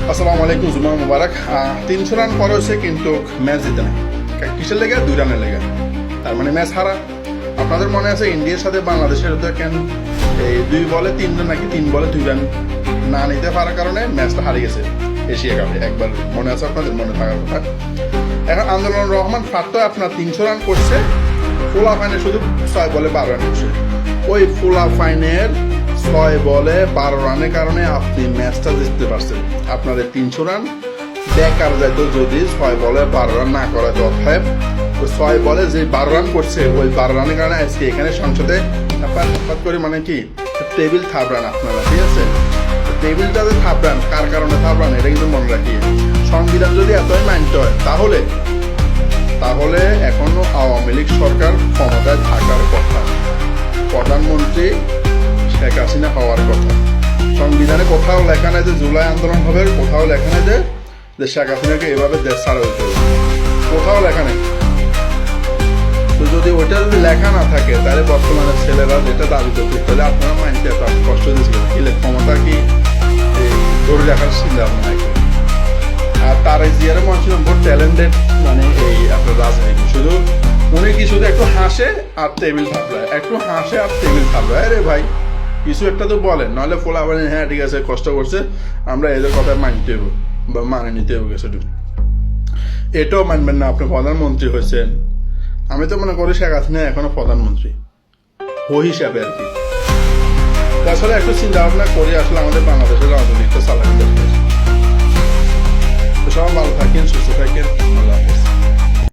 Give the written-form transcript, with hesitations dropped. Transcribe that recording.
আসসালামু আলাইকুম, জুমা মুবারক। 300 রান পরে হয়েছে কিন্তু ম্যাচ জিতে না। কিসের লেগে? 2 রানের লেগে। তার মানে ম্যাচ হারা। আপনাদের মনে আছে ইন্ডিয়ার সাথে বাংলাদেশের কেন এই 2 বলে 3 রান নাকি 3 বলে 2 রান না নিতে পারার কারণে ম্যাচটা হারিয়ে গেছে এশিয়া কাপে। একবার মনে আছে আপনাদের? মনে থাকার কথা। এখন আন্দোলন রহমান ফাট্টো আপনার 300 রান করছে, ফুলা ফাইনে শুধু 6 বলে 12 রান করছে। ওই ফুলা ফাইনের 6 বলে 12 রানের কারণে আপনি ম্যাচটা জিততে পারছেন। আপনাদের 300 রান বেকার যাইত যদি 6 বলে 12 রান না করা যেত। অতএব ওই 6 বলে যে 12 রান করছে ওই 12 রানের কারণে আজকে এখানে সংসদে করে মানে কি টেবিল থাপড়ান আপনারা, ঠিক আছে? টেবিলটা যে থাপড়ান, কার কারণে থাপড়ান এটা কিন্তু মনে রাখি। সংবিধান যদি এতই মানতে হয় তাহলে এখনো আওয়ামী লীগ সরকার ক্ষমতায় থাকার কথা, প্রধানমন্ত্রী শেখ হাসিনা হওয়ার কথা। সংবিধানে কোথাও লেখা নেই যে জুলাই আন্দোলন হবে, কোথাও লেখা নেই যে শেখ হাসিনাকে এভাবে দেশ ছাড়া হইতে হবে, কোথাও লেখা নেই। তো যদি ওইটা যদি লেখা না থাকে তাহলে বর্তমানে ছেলেরা যেটা দাবি করতে, তাহলে আপনারা মানতে এত কষ্ট দিয়েছিলেন কি ক্ষমতা কি ধরে রাখার চিন্তা ভাবনা নাই। আর তার এই জিয়ারে মনে ছিল বহুত ট্যালেন্টেড, মানে এই আপনার রাজনীতি শুধু উনি কি শুধু একটু হাসে আর টেবিল থাপড়ায়, একটু হাসে আর টেবিল থাপড়ায়। আরে ভাই কিছু একটা তো বলেন, নাহলে ফোলা বলেন হ্যাঁ ঠিক আছে কষ্ট করছে আমরা এদের কথা মানতে হবে বা মানে নিতে হবে। সেটু এটাও মানবেন না। আপনি প্রধানমন্ত্রী হয়েছেন, আমি তো মনে করি শেখ হাসিনা এখনো প্রধানমন্ত্রী হিসাবে আর কি। আসলে একটু চিন্তা ভাবনা করি আসলে আমাদের বাংলাদেশের রাজনীতিটা চালাতে। সবাই ভালো থাকেন, সুস্থ থাকেন, আল্লাহ হাফেজ।